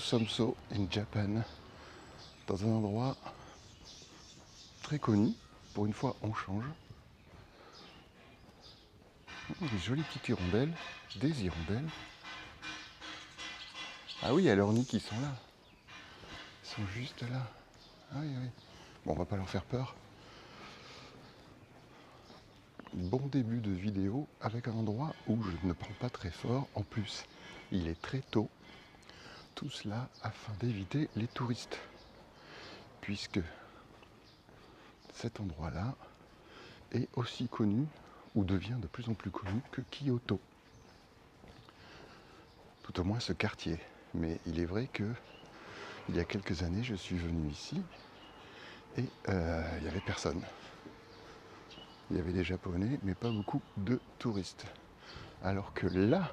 Somso in Japan, dans un endroit très connu. Pour une fois, on change. Des jolies petites hirondelles, des hirondelles. Ah oui, il y a leurs nids qui sont là. Ils sont juste là. Ah oui, oui. Bon, on va pas leur faire peur. Bon début de vidéo avec un endroit où je ne parle pas très fort. En plus, il est très tôt. Tout cela afin d'éviter les touristes. Puisque cet endroit-là est aussi connu, ou devient de plus en plus connu, que Kyoto. Tout au moins ce quartier. Mais il est vrai que il y a quelques années, je suis venu ici et il n'y avait personne. Il y avait des Japonais, mais pas beaucoup de touristes. Alors que là,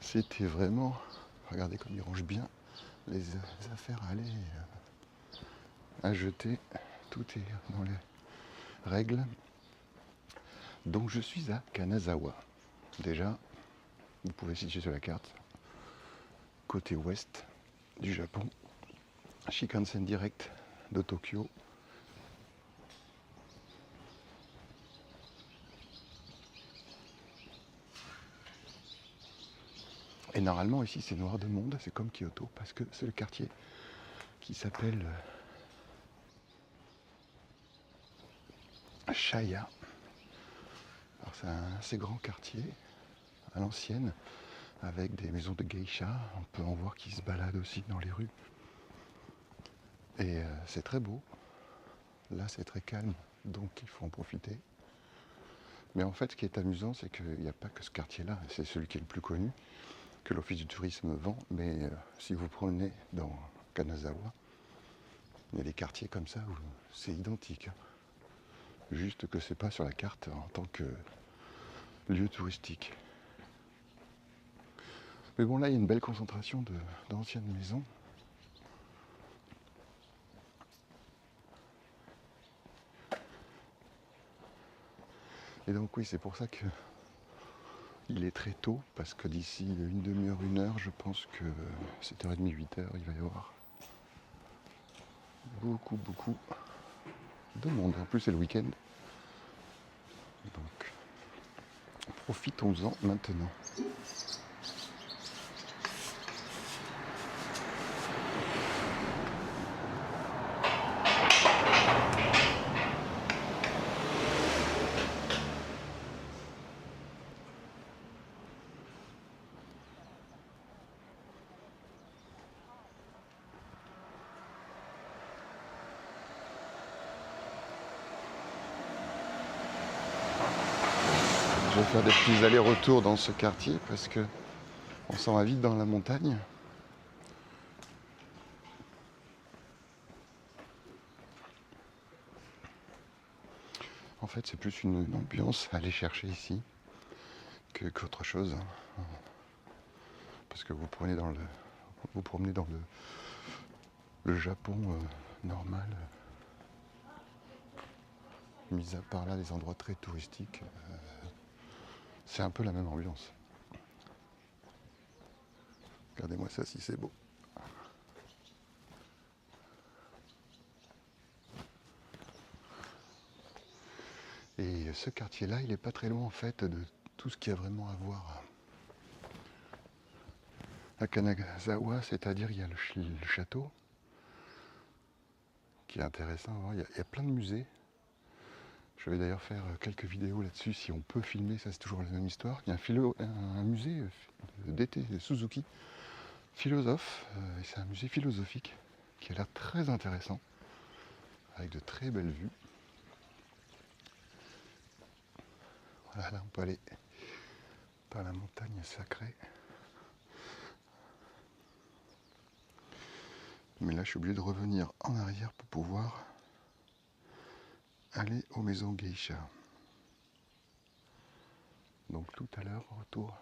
c'était vraiment... Regardez comme ils rangent bien les affaires à aller à jeter. Tout est dans les règles. Donc je suis à Kanazawa. Déjà, vous pouvez situer sur la carte, côté ouest du Japon, Shinkansen direct de Tokyo. Et normalement ici c'est noir de monde, c'est comme Kyoto, parce que c'est le quartier qui s'appelle Shaya. Alors c'est un assez grand quartier, à l'ancienne, avec des maisons de geisha. On peut en voir qui se baladent aussi dans les rues. Et c'est très beau. Là c'est très calme, donc il faut en profiter. Mais en fait ce qui est amusant, c'est qu'il n'y a pas que ce quartier-là, c'est celui qui est le plus connu, que l'Office du tourisme vend. Mais si vous prenez dans Kanazawa, il y a des quartiers comme ça où c'est identique. Juste que c'est pas sur la carte en tant que lieu touristique. Mais bon, là, il y a une belle concentration d'anciennes maisons. Et donc oui, c'est pour ça que il est très tôt, parce que d'ici une demi-heure, une heure, je pense que 7h30, 8h, il va y avoir beaucoup de monde. En plus, c'est le week-end. Donc, profitons-en maintenant. Je vais faire des petits allers-retours dans ce quartier parce que on s'en va vite dans la montagne. En fait, c'est plus une ambiance à aller chercher ici qu'autre chose. Parce que vous promenez dans le Japon normal, mis à part là les endroits très touristiques, c'est un peu la même ambiance. Regardez-moi ça si c'est beau. Et ce quartier-là, il n'est pas très loin en fait de tout ce qu'il y a vraiment à voir à Kanazawa, c'est-à-dire il y a le château qui est intéressant à voir. Il y a plein de musées. Je vais d'ailleurs faire quelques vidéos là-dessus si on peut filmer, ça c'est toujours la même histoire. Il y a un musée d'été Suzuki, philosophe, et c'est un musée philosophique qui a l'air très intéressant, avec de très belles vues. Voilà, là on peut aller par la montagne sacrée. Mais là je suis obligé de revenir en arrière pour pouvoir aller aux maisons geisha. Donc tout à l'heure, retour.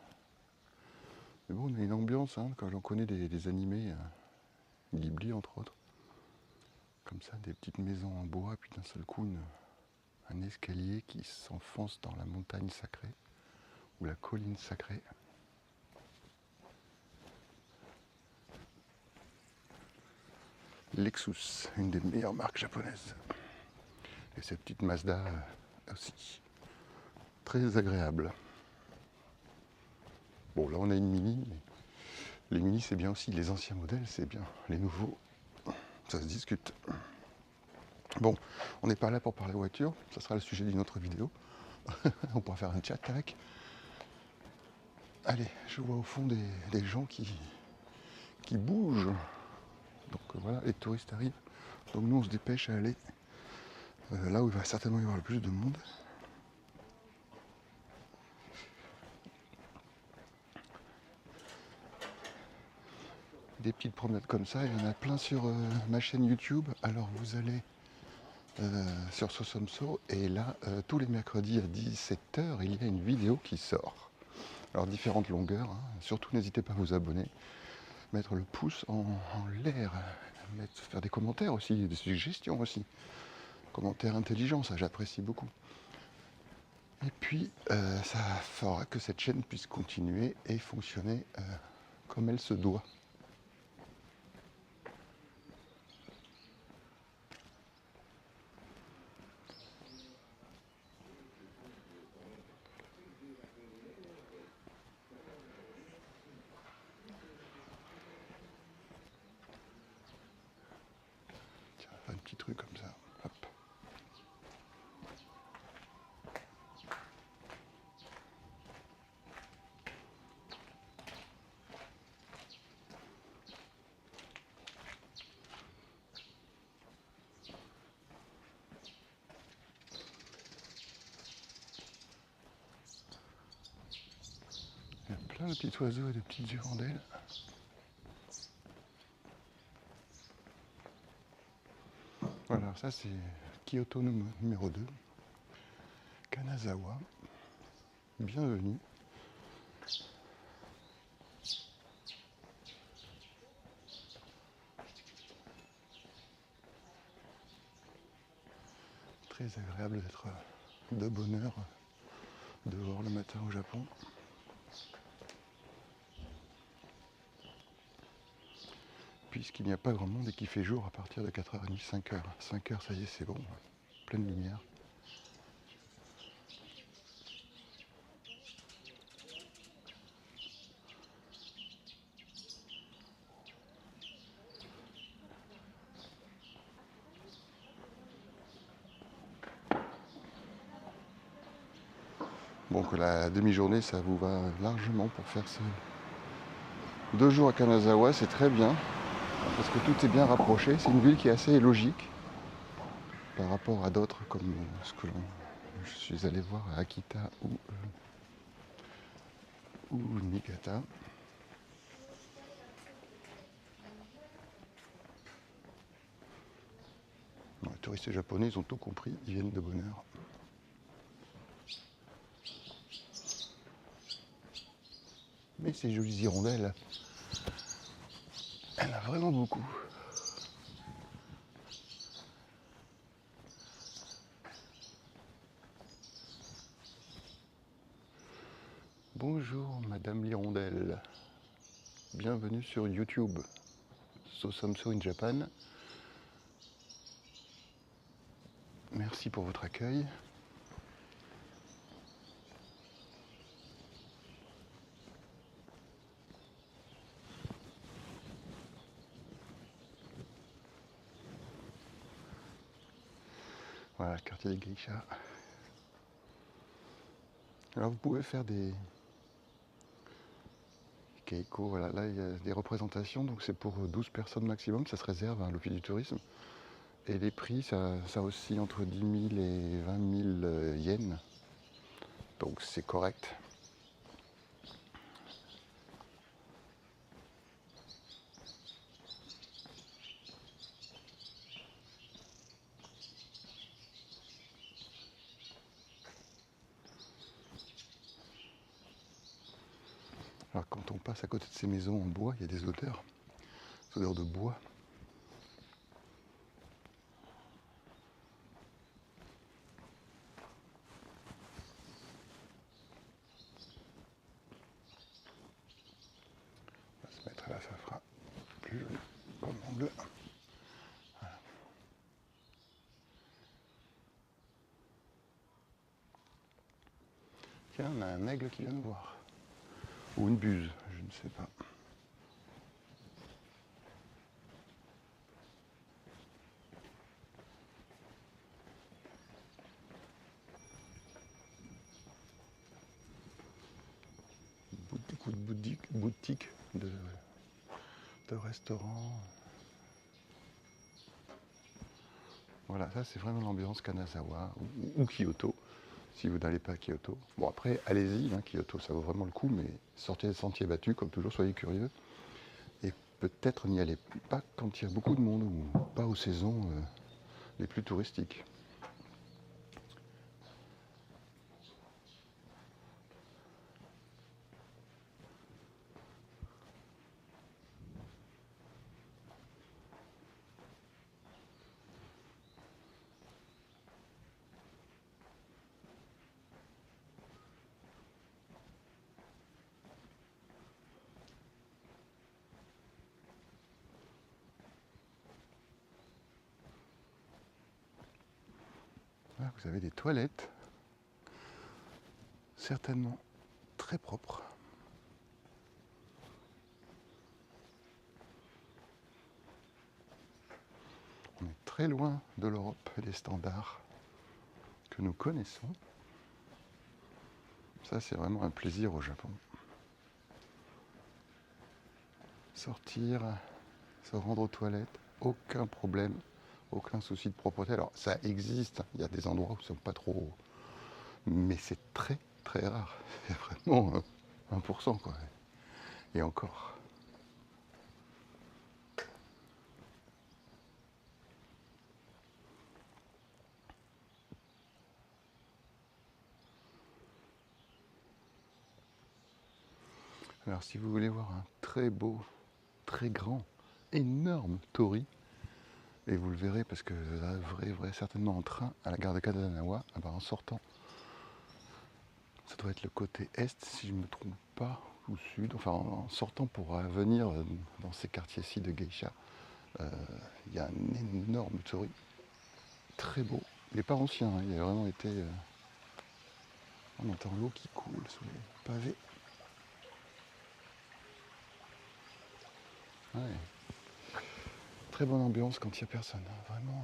Mais bon, on a une ambiance, hein, quand j'en connais des animés, Ghibli entre autres. Comme ça, des petites maisons en bois, puis d'un seul coup, un escalier qui s'enfonce dans la montagne sacrée, ou la colline sacrée. Lexus, une des meilleures marques japonaises. Et cette petite Mazda aussi. Très agréable. Bon, là on a une Mini, mais les Mini c'est bien aussi, les anciens modèles c'est bien, les nouveaux, ça se discute. Bon, on n'est pas là pour parler voiture, ça sera le sujet d'une autre vidéo. On pourra faire un chat avec. Allez, je vois au fond des gens qui bougent. Donc voilà, les touristes arrivent. Donc nous on se dépêche à aller là où il va certainement y avoir le plus de monde. Des petites promenades comme ça, il y en a plein sur ma chaîne YouTube. Alors vous allez sur Sosomso et là tous les mercredis à 17h il y a une vidéo qui sort. Alors différentes longueurs, hein. Surtout n'hésitez pas à vous abonner, mettre le pouce en l'air, faire des commentaires aussi, des suggestions aussi. Commentaires intelligents, ça j'apprécie beaucoup. Et puis ça fera que cette chaîne puisse continuer et fonctionner comme elle se doit. Tiens, un petit truc comme ça. Hop. Il y a plein de petits oiseaux et de petites hirondelles. Voilà, ça c'est Kyoto numéro 2, Kanazawa. Bienvenue. Très agréable d'être de bonne heure dehors le matin au Japon. Puisqu'il n'y a pas grand monde et qu'il fait jour à partir de 4h30, 5h. 5h, ça y est, c'est bon, pleine lumière. Bon, que la demi-journée, ça vous va largement pour faire ce 2 jours à Kanazawa, c'est très bien, parce que tout est bien rapproché. C'est une ville qui est assez logique par rapport à d'autres, comme ce que je suis allé voir à Akita ou Niigata. Les touristes japonais, ils ont tout compris, ils viennent de bonne heure. Mais ces jolies hirondelles, elle a vraiment beaucoup. Bonjour Madame l'hirondelle, bienvenue sur YouTube, Sosomso in Japan. Merci pour votre accueil. Voilà, quartier des geishas. Alors vous pouvez faire des keiko, voilà, là il y a des représentations, donc c'est pour 12 personnes maximum, ça se réserve à l'office du tourisme. Et les prix, ça oscille entre 10 000 et 20 000 yens, donc c'est correct. Alors quand on passe à côté de ces maisons en bois, il y a des odeurs de bois. On va se mettre là, ça fera plus joli comme angle. Tiens, on a un aigle qui vient nous voir. Ou une buse, je ne sais pas. Beaucoup de boutiques de restaurants. Voilà, ça c'est vraiment l'ambiance Kanazawa ou Kyoto, si vous n'allez pas à Kyoto. Bon après, allez-y, hein, Kyoto ça vaut vraiment le coup, mais sortez des sentiers battus, comme toujours, soyez curieux. Et peut-être n'y allez pas quand il y a beaucoup de monde, ou pas aux saisons les plus touristiques. Là, vous avez des toilettes, certainement très propres. On est très loin de l'Europe et des standards que nous connaissons. Ça, c'est vraiment un plaisir au Japon. Sortir, se rendre aux toilettes, aucun problème, aucun souci de propreté. Alors, ça existe, il y a des endroits où ils ne sont pas trop... Mais c'est très, très rare. C'est vraiment 1%, quoi. Et encore. Alors, si vous voulez voir un très beau, très grand, énorme torii, et vous le verrez parce que vous arriverez certainement en train à la gare de Kananawa, en sortant. Ça doit être le côté est, si je ne me trompe pas, ou sud, enfin en sortant pour venir dans ces quartiers-ci de geisha. Il y a un énorme torii, très beau. Il n'est pas ancien, hein, il a vraiment été... On entend l'eau qui coule sous les pavés. Ouais. Très bonne ambiance quand il n'y a personne, hein, vraiment.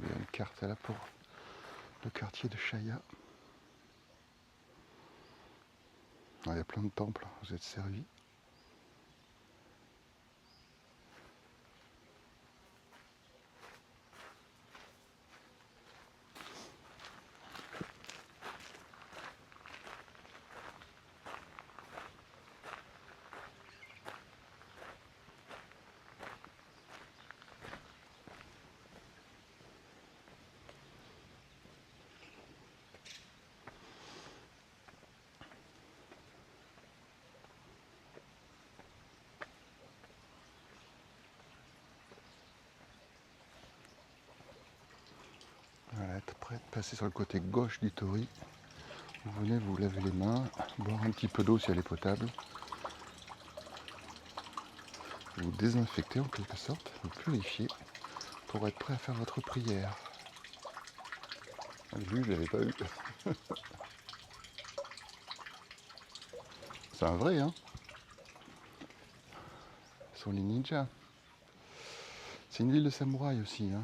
Il y a une carte là pour le quartier de Shaya. Il y a plein de temples, vous êtes servis. Voilà, être prêt de passer sur le côté gauche du torii. Vous venez vous laver les mains, boire un petit peu d'eau si elle est potable. Vous désinfecter en quelque sorte, vous purifier pour être prêt à faire votre prière. Ah, lui, je l'avais pas eu. C'est un vrai, hein. Ce sont les ninjas. C'est une ville de samouraïs aussi, hein.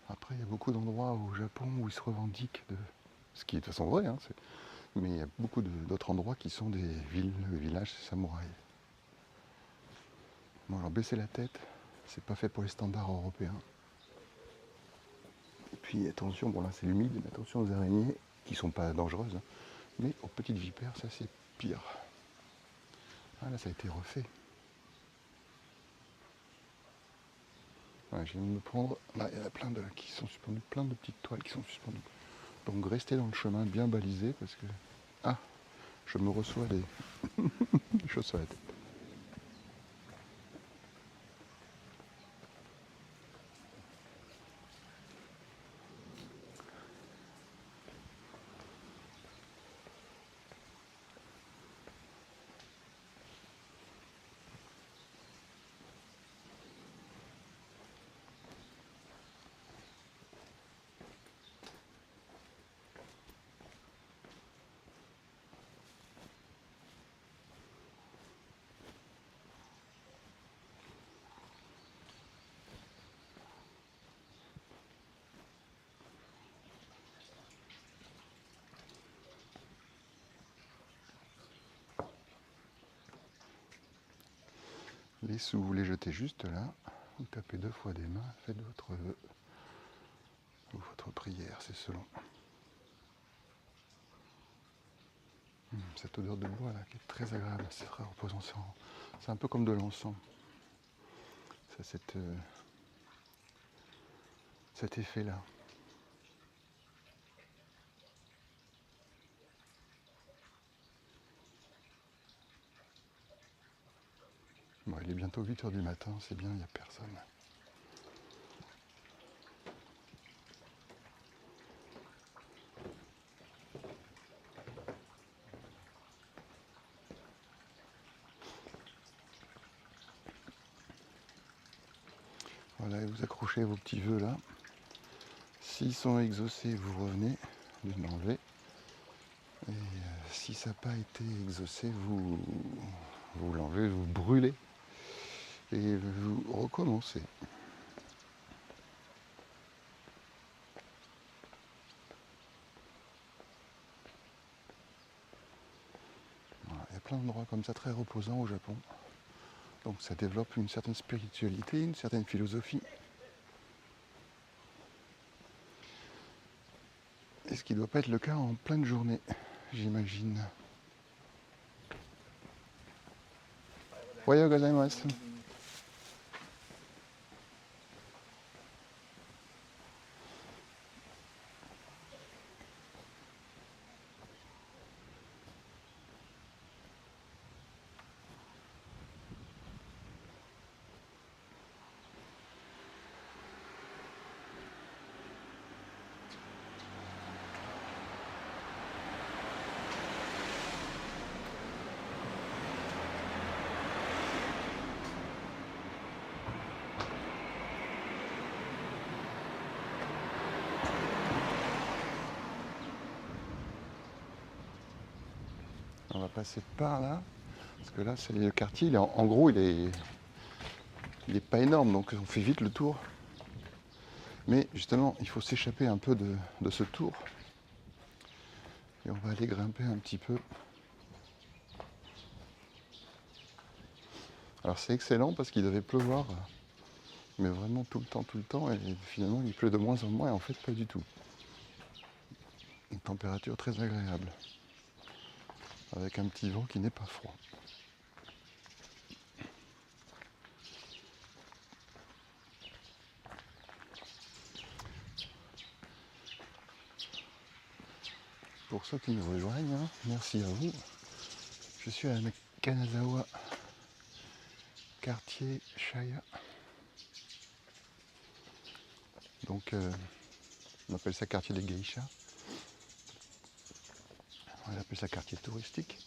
Après, il y a beaucoup d'endroits au Japon où ils se revendiquent de... Ce qui est de toute façon vrai, hein, mais il y a beaucoup d'autres endroits qui sont des villes, villages samouraïs. Bon, alors baisser la tête, c'est pas fait pour les standards européens. Et puis attention, bon là c'est humide, mais attention aux araignées, qui sont pas dangereuses, hein, mais aux petites vipères, ça c'est pire. Ah là ça a été refait. Ouais, je viens de me prendre, là il y en a plein qui sont suspendus, plein de petites toiles qui sont suspendues. Donc restez dans le chemin bien balisé parce que... Ah, je me reçois des choses sur la tête. Les sous, vous les jetez juste là. Vous tapez 2 fois des mains, faites votre vœu ou votre prière, c'est selon. Cette odeur de bois là qui est très agréable, c'est très reposant. C'est un peu comme de l'encens. Ça a cet effet là. Bon, il est bientôt 8 h du matin, c'est bien, il n'y a personne. Voilà, et vous accrochez vos petits vœux là. S'ils sont exaucés, vous revenez, vous l'enlevez. Et si ça n'a pas été exaucé, vous l'enlevez, vous brûlez. Et vous recommencez. Voilà, il y a plein d'endroits comme ça très reposants au Japon. Donc ça développe une certaine spiritualité, une certaine philosophie. Et ce qui ne doit pas être le cas en pleine journée, j'imagine. Ohayou gozaimasu. On va passer par là, parce que là c'est le quartier, en gros il est pas énorme, donc on fait vite le tour. Mais justement, il faut s'échapper un peu de ce tour. Et on va aller grimper un petit peu. Alors c'est excellent parce qu'il devait pleuvoir, mais vraiment tout le temps, et finalement il pleut de moins en moins, et en fait pas du tout. Une température très agréable, avec un petit vent qui n'est pas froid. Pour ceux qui nous rejoignent, hein, merci à vous. Je suis à Kanazawa, quartier Shaya. Donc on appelle ça quartier des geishas. On appelle ça quartier touristique.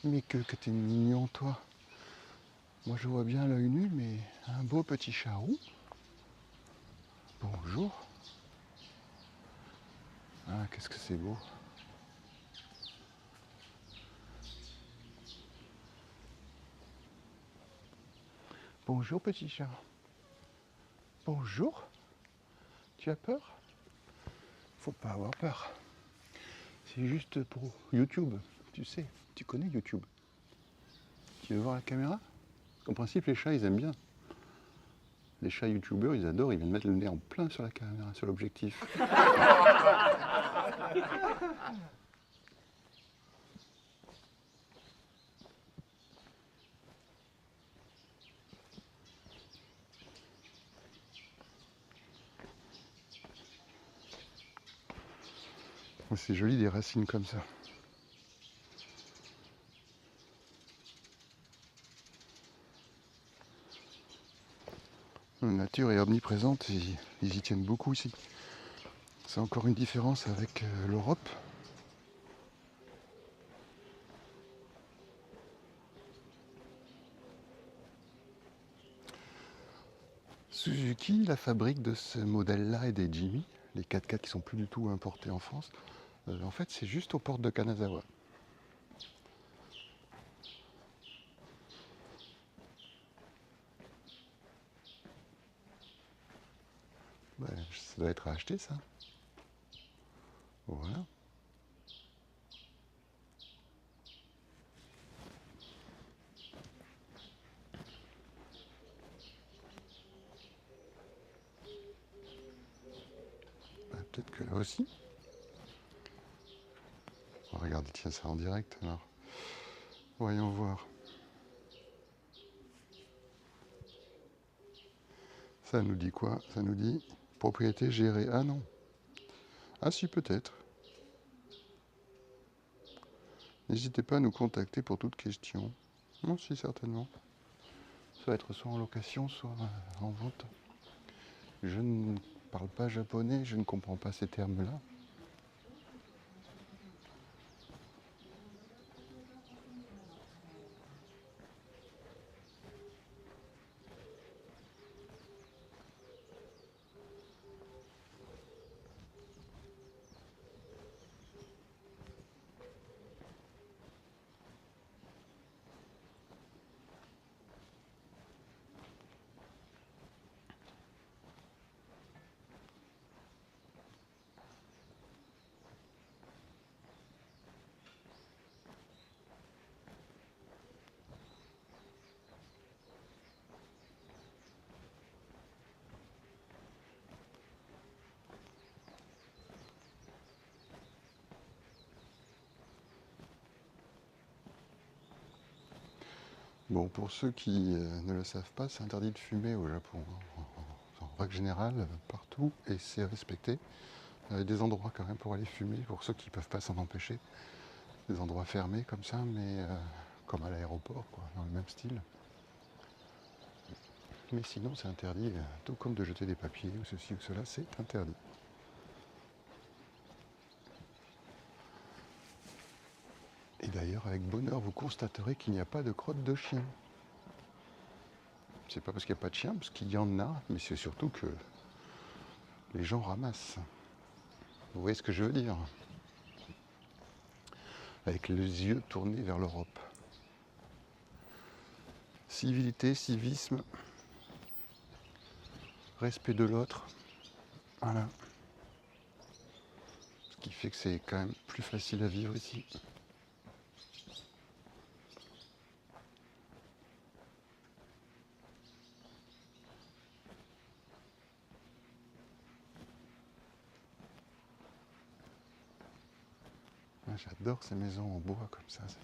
Mais que t'es mignon toi. Moi je vois bien l'œil nu, mais un beau petit charou. Bonjour. Ah, qu'est-ce que c'est beau. Bonjour petit chat. Bonjour. Tu as peur? Faut pas avoir peur. C'est juste pour YouTube. Tu sais, tu connais YouTube. Tu veux voir la caméra? En principe, les chats, ils aiment bien. Les chats youtubeurs, ils adorent, ils viennent mettre le nez en plein sur la caméra, sur l'objectif. C'est joli des racines comme ça. La nature est omniprésente et ils y tiennent beaucoup ici. C'est encore une différence avec l'Europe. Suzuki, la fabrique de ce modèle-là et des Jimmy, les 4x4 qui sont plus du tout importés en France, en fait c'est juste aux portes de Kanazawa. Ouais, ça doit être à acheter ça. Voilà. aussi. Regardez, tiens, c'est en direct alors. Voyons voir. Ça nous dit quoi? Ça nous dit propriété gérée. Ah non. Ah si, peut-être. N'hésitez pas à nous contacter pour toute question. Non, si, certainement. Ça va être soit en location, soit en vente. Je ne parle pas japonais, je ne comprends pas ces termes-là. Bon, pour ceux qui ne le savent pas, c'est interdit de fumer au Japon. En règle générale, partout, et c'est respecté. Il y a des endroits quand même pour aller fumer, pour ceux qui ne peuvent pas s'en empêcher. Des endroits fermés comme ça, mais comme à l'aéroport, quoi, dans le même style. Mais sinon, c'est interdit, tout comme de jeter des papiers ou ceci ou cela, c'est interdit. Et d'ailleurs, avec bonheur, vous constaterez qu'il n'y a pas de crotte de chien. C'est pas parce qu'il n'y a pas de chien, parce qu'il y en a, mais c'est surtout que les gens ramassent. Vous voyez ce que je veux dire? Avec les yeux tournés vers l'Europe. Civilité, civisme, respect de l'autre. Voilà. Ce qui fait que c'est quand même plus facile à vivre ici. J'adore ces maisons en bois comme ça. C'est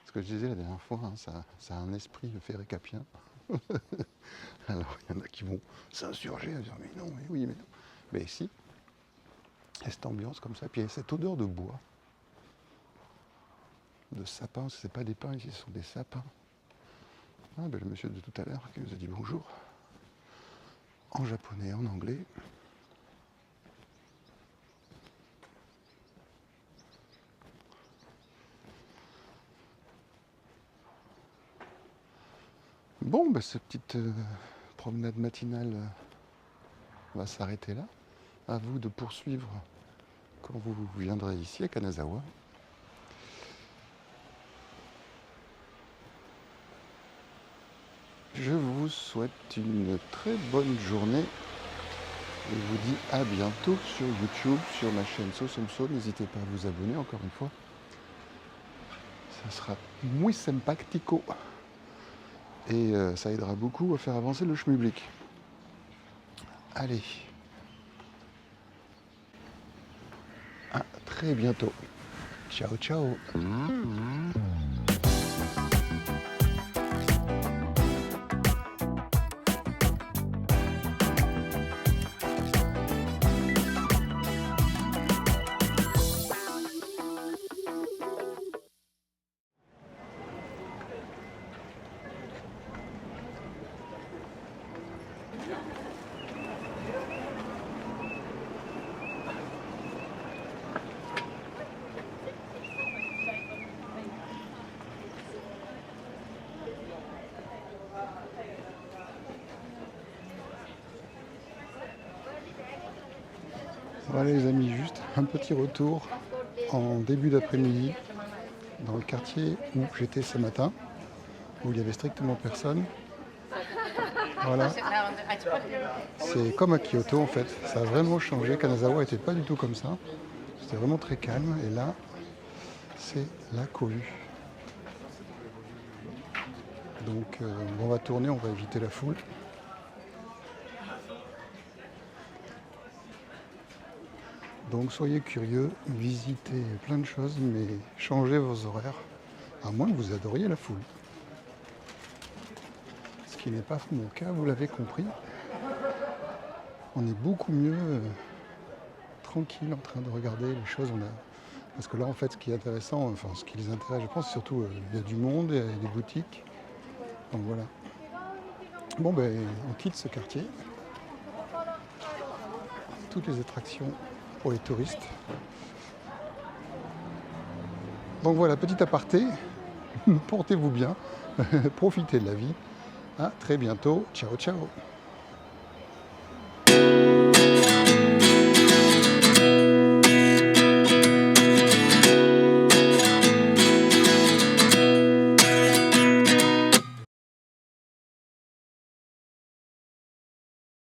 ce que je disais la dernière fois, hein, ça a un esprit férécapien. Alors il y en a qui vont s'insurger à dire mais non, mais oui, mais non. Mais si, il y a cette ambiance comme ça, puis il y a cette odeur de bois, de sapin, ce n'est pas des pins ici, ce sont des sapins. Ah, ben, le monsieur de tout à l'heure qui nous a dit bonjour, en japonais, en anglais. Bon, ben, cette petite promenade matinale va s'arrêter là. À vous de poursuivre quand vous viendrez ici à Kanazawa. Je vous souhaite une très bonne journée et vous dis à bientôt sur YouTube, sur ma chaîne Sosomso. N'hésitez pas à vous abonner encore une fois. Ça sera muy simpático et ça aidera beaucoup à faire avancer le schmublic. Allez, à très bientôt. Ciao, ciao. Voilà les amis, juste un petit retour en début d'après-midi dans le quartier où j'étais ce matin, où il n'y avait strictement personne. Voilà, c'est comme à Kyoto en fait, ça a vraiment changé. Kanazawa n'était pas du tout comme ça, c'était vraiment très calme et là, c'est la cohue. Donc on va tourner, on va éviter la foule. Donc soyez curieux, visitez plein de choses, mais changez vos horaires, à moins que vous adoriez la foule. Ce qui n'est pas mon cas, vous l'avez compris. On est beaucoup mieux tranquille en train de regarder les choses. Parce que là, en fait, ce qui est intéressant, enfin, ce qui les intéresse, je pense, surtout, il y a du monde, il y a des boutiques. Donc voilà. Bon, ben, on quitte ce quartier. Toutes les attractions pour les touristes. Donc voilà, petit aparté. Portez-vous bien. Profitez de la vie. À très bientôt. Ciao, ciao.